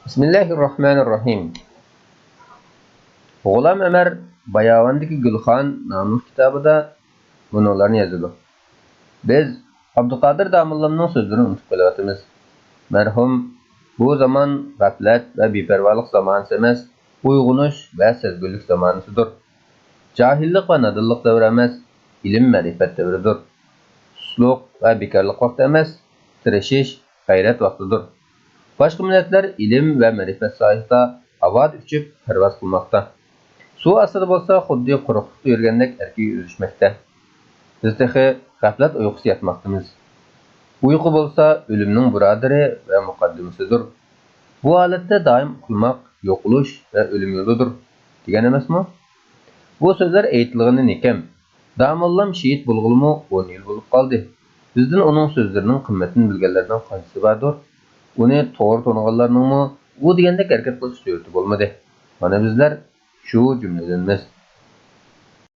Bismillahirrahmanirrahim. G'ulam Ömer Bayavandagi Gulxon nomli kitobida bunalarni yozadi. Biz Abduqodir Domillamning so'zlarini unutib qolyapmiz. Marhum bu zaman g'aflat va beparvolik zamonasi emas, uyg'unish va sezgulik zamonasidir. Jahillik va nadillik davri emas, ilm ma'rifat davridir. Susluq va bekorlik vaqti emas, tirishish, g'ayrat vaqtidir. Başqa millatlar ilim və mərifət sayəsində avad uçub pərvaz qılmaqda. Su asıda bolsa xuddi quruqluqda yürgəndək erkeği üzüşməkdə. Biz texi qəflət uyqusu yatmaqdımız. Uyqu bolsa ölümnün buradiri və muqaddimisidir. Bu halatda daim uxlamaq, yo'quluş və ölüm yoludur. Degan emasmi? Bu sözlər aytilgani nekem. Domillam şehit bo'lg'ulimi 10 yil bo'lib qoldi. Bizdan uning so'zlarining qimmatini bilganlardan qaysi bordir? Uni to'g'ri to'niganlarning bu degandek harakat qilish surati bo'lmadi. Mana bizlar shu jumladanmiz.